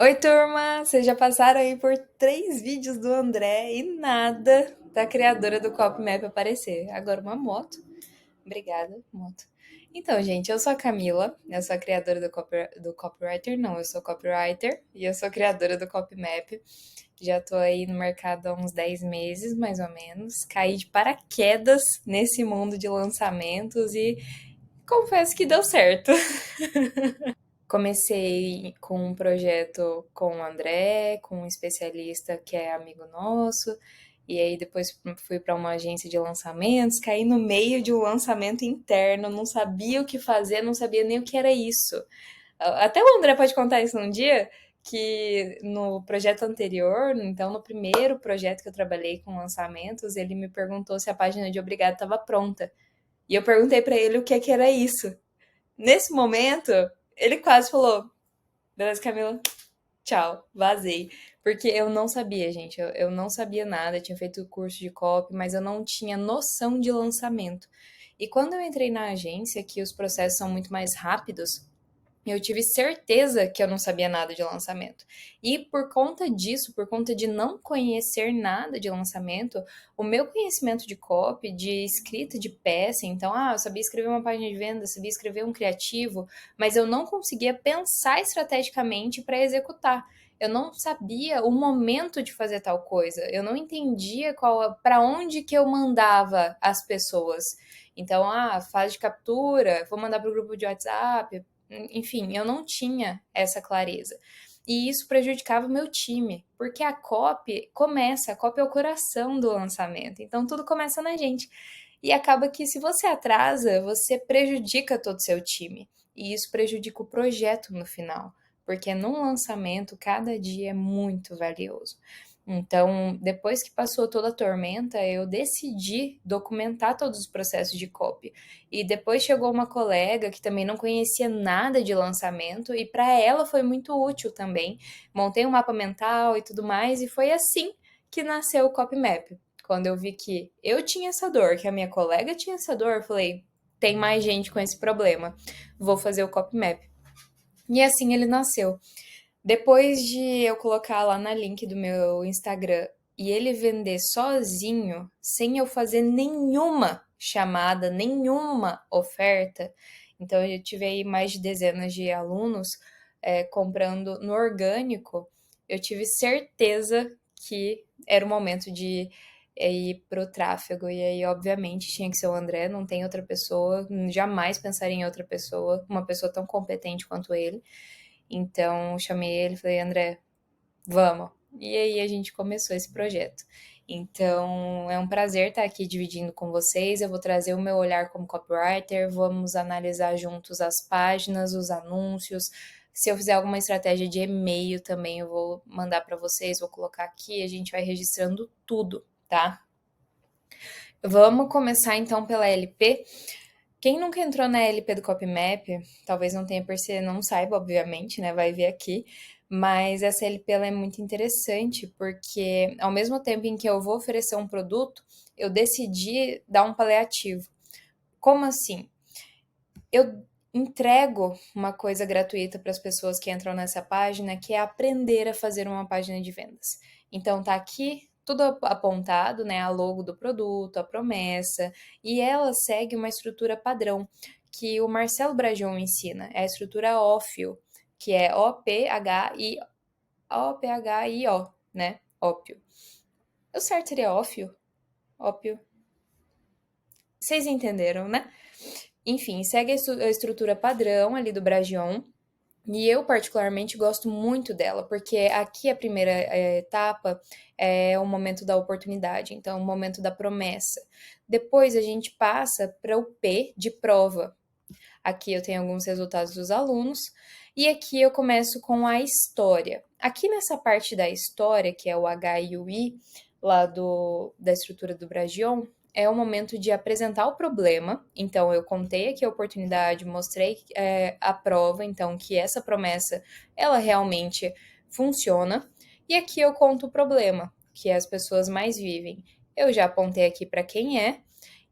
Oi, turma! Vocês já passaram aí por 3 vídeos do André e nada da criadora do Copymap aparecer. Agora uma moto. Obrigada, moto. Então, gente, eu sou a Camila, eu sou a criadora do Copywriter, não, eu sou copywriter e eu sou criadora do Copymap. Já tô aí no mercado há uns 10 meses, mais ou menos. Caí de paraquedas nesse mundo de lançamentos e confesso que deu certo. Comecei com um projeto com o André, com um especialista que é amigo nosso, e aí depois fui para uma agência de lançamentos, caí no meio de um lançamento interno, não sabia o que fazer, não sabia nem o que era isso. Até o André pode contar isso um dia, que no projeto anterior, então no primeiro projeto que eu trabalhei com lançamentos, ele me perguntou se a página de obrigado estava pronta. E eu perguntei para ele o que é que era isso. Nesse momento, ele quase falou: beleza, Camila? Tchau, vazei. Porque eu não sabia, gente. Eu não sabia nada. Eu tinha feito curso de copy, mas eu não tinha noção de lançamento. E quando eu entrei na agência, que os processos são muito mais rápidos, eu tive certeza que eu não sabia nada de lançamento. E por conta disso, por conta de não conhecer nada de lançamento, o meu conhecimento de copy, de escrita de peça, então, eu sabia escrever uma página de venda, sabia escrever um criativo, mas eu não conseguia pensar estrategicamente para executar. Eu não sabia o momento de fazer tal coisa. Eu não entendia qual para onde que eu mandava as pessoas. Então, fase de captura, vou mandar para o grupo de WhatsApp, enfim, eu não tinha essa clareza. E isso prejudicava o meu time, porque a copy é o coração do lançamento, então tudo começa na gente. E acaba que se você atrasa, você prejudica todo o seu time. E isso prejudica o projeto no final, porque num lançamento cada dia é muito valioso. Então, depois que passou toda a tormenta, eu decidi documentar todos os processos de copy. E depois chegou uma colega que também não conhecia nada de lançamento e para ela foi muito útil também. Montei um mapa mental e tudo mais e foi assim que nasceu o Copymap. Quando eu vi que eu tinha essa dor, que a minha colega tinha essa dor, eu falei, tem mais gente com esse problema. Vou fazer o Copymap. E assim ele nasceu. Depois de eu colocar lá na link do meu Instagram e ele vender sozinho, sem eu fazer nenhuma chamada, nenhuma oferta, então eu tive aí mais de dezenas de alunos comprando no orgânico, eu tive certeza que era o momento de ir para o tráfego. E aí, obviamente, tinha que ser o André, não tem outra pessoa, jamais pensaria em outra pessoa, uma pessoa tão competente quanto ele. Então, chamei ele e falei, André, vamos. E aí a gente começou esse projeto. Então, é um prazer estar aqui dividindo com vocês. Eu vou trazer o meu olhar como copywriter, vamos analisar juntos as páginas, os anúncios. Se eu fizer alguma estratégia de e-mail também, eu vou mandar para vocês, vou colocar aqui, a gente vai registrando tudo, tá? Vamos começar então pela LP. Quem nunca entrou na LP do Copymap, talvez não tenha percebido, não saiba, obviamente, né? Vai ver aqui. Mas essa LP ela é muito interessante porque, ao mesmo tempo em que eu vou oferecer um produto, eu decidi dar um paliativo. Como assim? Eu entrego uma coisa gratuita para as pessoas que entram nessa página, que é aprender a fazer uma página de vendas. Então tá aqui tudo apontado, né, a logo do produto, a promessa, e ela segue uma estrutura padrão que o Marcelo Brajon ensina, é a estrutura ófio, que é O-P-H-I-O, né? Ópio. O certo seria ófio? Ópio. Vocês entenderam, né? Enfim, segue a estrutura padrão ali do Bragion. E eu, particularmente, gosto muito dela, porque aqui a primeira etapa é o momento da oportunidade, então, o momento da promessa. Depois a gente passa para o P de prova. Aqui eu tenho alguns resultados dos alunos, e aqui eu começo com a história. Aqui nessa parte da história, que é o H e o I, lá da estrutura do Bragion, é o momento de apresentar o problema. Então, eu contei aqui a oportunidade, mostrei a prova, então, que essa promessa, ela realmente funciona. E aqui eu conto o problema, que as pessoas mais vivem. Eu já apontei aqui para quem é,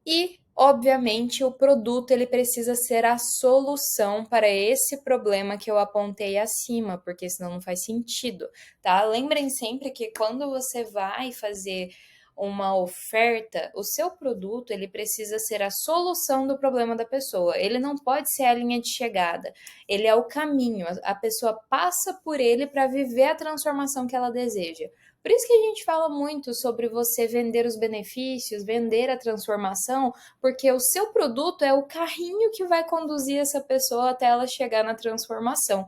e Obviamente, o produto ele precisa ser a solução para esse problema que eu apontei acima, porque senão não faz sentido, tá? Lembrem sempre que quando você vai fazer uma oferta, o seu produto ele precisa ser a solução do problema da pessoa. Ele não pode ser a linha de chegada. Ele é o caminho. A pessoa passa por ele para viver a transformação que ela deseja. Por isso que a gente fala muito sobre você vender os benefícios, vender a transformação, porque o seu produto é o carrinho que vai conduzir essa pessoa até ela chegar na transformação.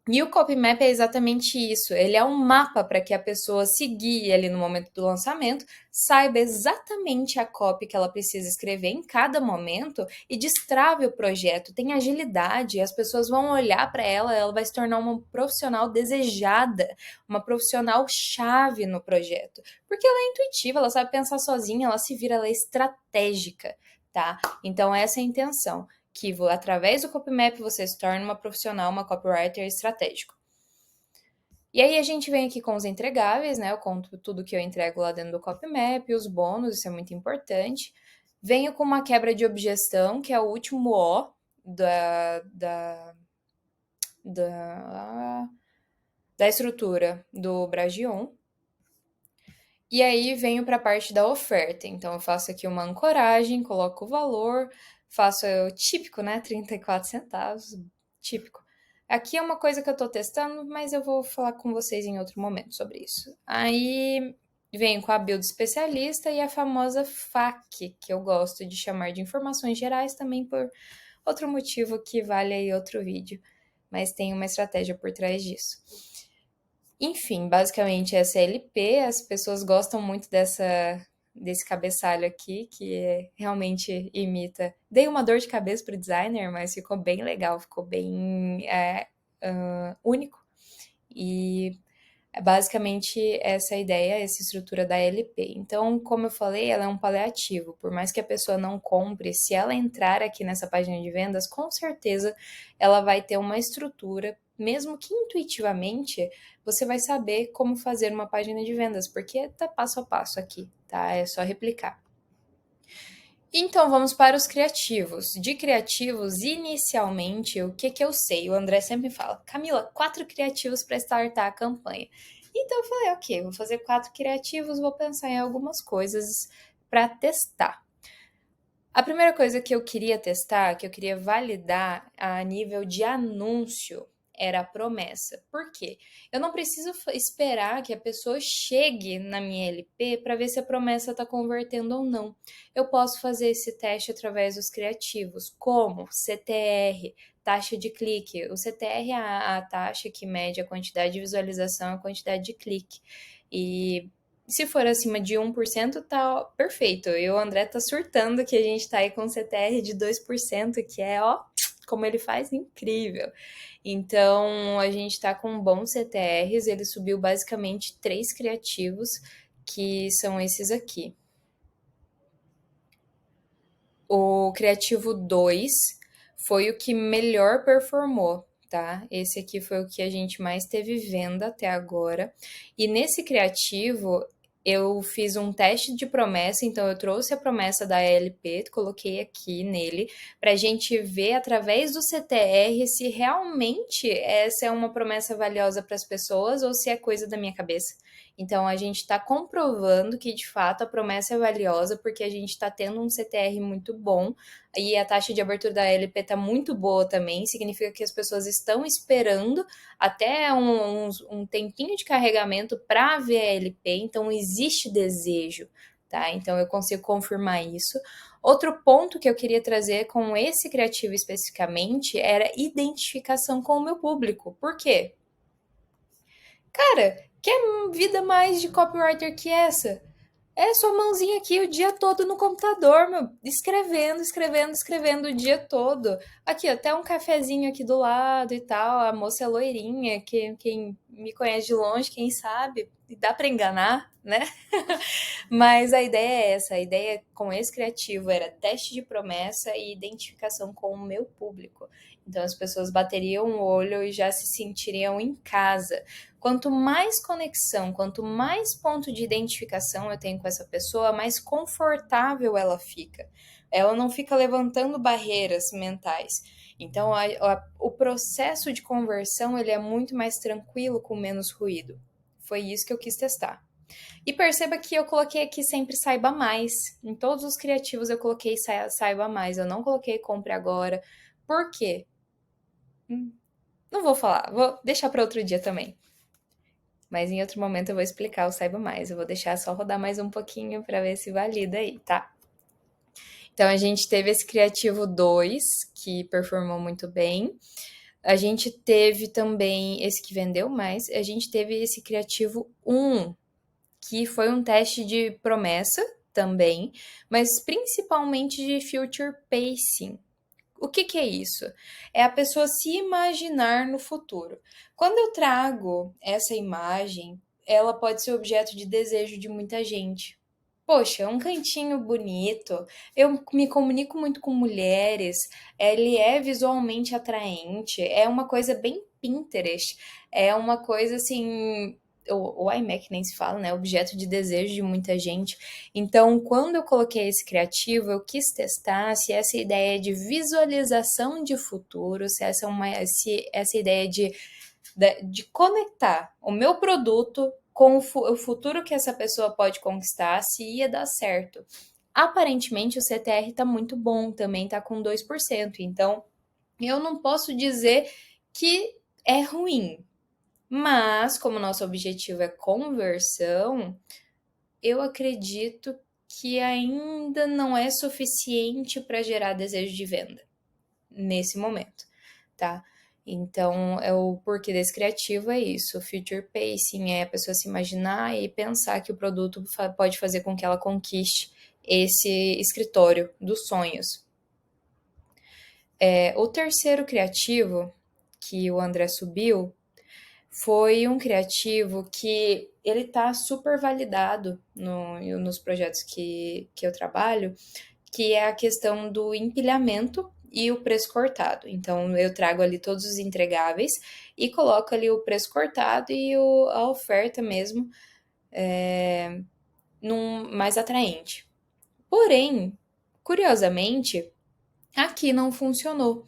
E o copy map é exatamente isso. Ele é um mapa para que a pessoa se guie ali no momento do lançamento, saiba exatamente a copy que ela precisa escrever em cada momento e destrave o projeto. Tem agilidade, as pessoas vão olhar para ela, ela vai se tornar uma profissional desejada, uma profissional chave no projeto. Porque ela é intuitiva, ela sabe pensar sozinha, ela se vira, ela é estratégica, tá? Então essa é a intenção que através do copymap você se torna uma profissional, uma copywriter estratégico. E aí a gente vem aqui com os entregáveis, né? Eu conto tudo que eu entrego lá dentro do copymap, os bônus, isso é muito importante. Venho com uma quebra de objeção, que é o último O da estrutura do Bragion. E aí venho para a parte da oferta. Então eu faço aqui uma ancoragem, coloco o valor, faço o típico, né? 34 centavos, típico. Aqui é uma coisa que eu estou testando, mas eu vou falar com vocês em outro momento sobre isso. Aí venho com a build especialista e a famosa FAQ, que eu gosto de chamar de informações gerais também por outro motivo que vale aí outro vídeo. Mas tem uma estratégia por trás disso. Enfim, basicamente essa é LP, as pessoas gostam muito desse cabeçalho aqui, que realmente imita. Dei uma dor de cabeça pro designer, mas ficou bem legal, ficou bem único. E é basicamente essa ideia, essa estrutura da LP. Então, como eu falei, ela é um paliativo. Por mais que a pessoa não compre, se ela entrar aqui nessa página de vendas, com certeza ela vai ter uma estrutura, mesmo que intuitivamente, você vai saber como fazer uma página de vendas, porque tá passo a passo aqui, tá? É só replicar. Então vamos para os criativos. De criativos, inicialmente, o que eu sei? O André sempre fala, Camila, 4 criativos para startar a campanha. Então eu falei, ok, vou fazer 4 criativos, vou pensar em algumas coisas para testar. A primeira coisa que eu queria testar, que eu queria validar a nível de anúncio, era a promessa. Por quê? Eu não preciso esperar que a pessoa chegue na minha LP para ver se a promessa está convertendo ou não. Eu posso fazer esse teste através dos criativos, como CTR, taxa de clique. O CTR é a taxa que mede a quantidade de visualização, a quantidade de clique. E se for acima de 1%, tá perfeito. E o André tá surtando que a gente tá aí com um CTR de 2%, que é, ó, como ele faz, incrível. Então, a gente tá com bons CTRs, ele subiu basicamente 3 criativos, que são esses aqui. O criativo 2 foi o que melhor performou, tá? Esse aqui foi o que a gente mais teve venda até agora. E nesse criativo, eu fiz um teste de promessa, então eu trouxe a promessa da LP, coloquei aqui nele, para a gente ver através do CTR se realmente essa é uma promessa valiosa para as pessoas ou se é coisa da minha cabeça. Então a gente está comprovando que de fato a promessa é valiosa porque a gente está tendo um CTR muito bom e a taxa de abertura da LP está muito boa também. Significa que as pessoas estão esperando até um tempinho de carregamento para ver a LP, então existe desejo. Tá? Então eu consigo confirmar isso. Outro ponto que eu queria trazer com esse criativo especificamente era identificação com o meu público. Por quê? Cara, que vida mais de copywriter que essa? É sua mãozinha aqui o dia todo no computador, meu, escrevendo, escrevendo, escrevendo o dia todo. Aqui, até um cafezinho aqui do lado e tal. A moça é loirinha, quem me conhece de longe, quem sabe, dá para enganar, né? Mas a ideia é essa, a ideia com esse criativo era teste de promessa e identificação com o meu público. Então as pessoas bateriam o olho e já se sentiriam em casa. Quanto mais conexão, quanto mais ponto de identificação eu tenho com essa pessoa, mais confortável ela fica. ela não fica levantando barreiras mentais. Então, o processo de conversão ele é muito mais tranquilo, com menos ruído. Foi isso que eu quis testar. E perceba que eu coloquei aqui sempre saiba mais. Em todos os criativos eu coloquei saiba mais. Eu não coloquei compre agora. Por quê? Não vou falar, vou deixar para outro dia também. Mas em outro momento eu vou explicar o saiba mais. Eu vou deixar só rodar mais um pouquinho para ver se valida aí, tá? Então a gente teve esse criativo 2 que performou muito bem. A gente teve também esse que vendeu mais. A gente teve esse criativo 1, que foi um teste de promessa também, mas principalmente de future pacing. O que, que é isso? É a pessoa se imaginar no futuro. Quando eu trago essa imagem, ela pode ser objeto de desejo de muita gente. Poxa, um cantinho bonito, eu me comunico muito com mulheres, ele é visualmente atraente, é uma coisa bem Pinterest, é uma coisa assim, o iMac nem se fala, né? Objeto de desejo de muita gente. Então, quando eu coloquei esse criativo, eu quis testar se essa ideia de visualização de futuro, se essa ideia de conectar o meu produto com o futuro que essa pessoa pode conquistar, se ia dar certo. Aparentemente, o CTR está muito bom, também está com 2%. Então, eu não posso dizer que é ruim. Mas, como nosso objetivo é conversão, eu acredito que ainda não é suficiente para gerar desejo de venda nesse momento, tá? Então, o porquê desse criativo é isso. O future pacing é a pessoa se imaginar e pensar que o produto pode fazer com que ela conquiste esse escritório dos sonhos. O terceiro criativo que o André subiu foi um criativo que ele tá super validado nos projetos que eu trabalho, que é a questão do empilhamento e o preço cortado. Então, eu trago ali todos os entregáveis e coloco ali o preço cortado e a oferta mesmo mais atraente. Porém, curiosamente, aqui não funcionou.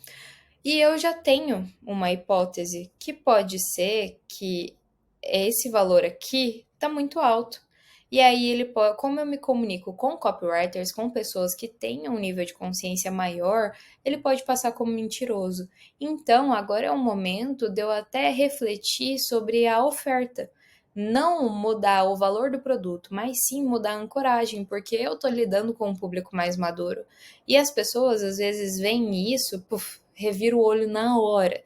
E eu já tenho uma hipótese que pode ser que esse valor aqui está muito alto. E aí ele pode, como eu me comunico com copywriters, com pessoas que tenham um nível de consciência maior, ele pode passar como mentiroso. Então, agora é o momento de eu até refletir sobre a oferta. Não mudar o valor do produto, mas sim mudar a ancoragem, porque eu estou lidando com um público mais maduro. E as pessoas às vezes veem isso, revira o olho na hora.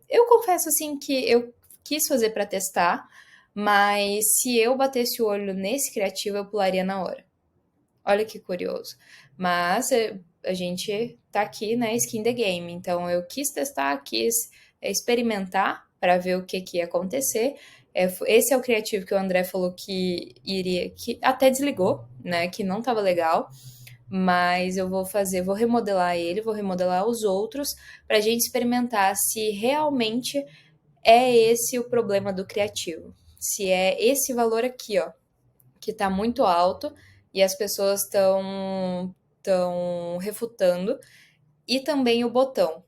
Eu confesso assim que eu quis fazer para testar, mas se eu batesse o olho nesse criativo, eu pularia na hora. Olha que curioso. Mas a gente tá aqui na skin the game, então eu quis testar, quis experimentar para ver o que ia acontecer. Esse é o criativo que o André falou que iria, que até desligou, né? Que não tava legal. Mas eu vou remodelar ele, vou remodelar os outros para a gente experimentar se realmente é esse o problema do criativo. Se é esse valor aqui, ó, que tá muito alto e as pessoas estão refutando, e também o botão,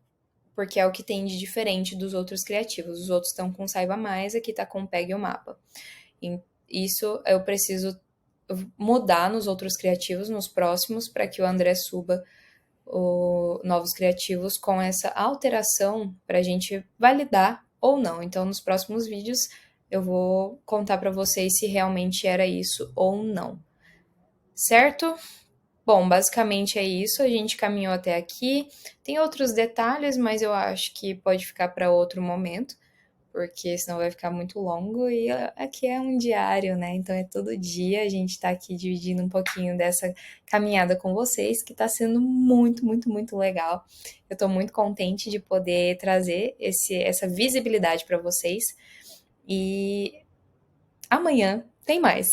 porque é o que tem de diferente dos outros criativos. Os outros estão com saiba mais, aqui tá com pegue o mapa. Isso eu preciso mudar nos outros criativos, nos próximos, para que o André suba novos criativos com essa alteração para a gente validar ou não. Então, nos próximos vídeos, eu vou contar para vocês se realmente era isso ou não. Certo? Bom, basicamente é isso. A gente caminhou até aqui. Tem outros detalhes, mas eu acho que pode ficar para outro momento, porque senão vai ficar muito longo e aqui é um diário, né? Então é todo dia a gente tá aqui dividindo um pouquinho dessa caminhada com vocês, que tá sendo muito, muito, muito legal. Eu tô muito contente de poder trazer essa visibilidade para vocês e amanhã tem mais.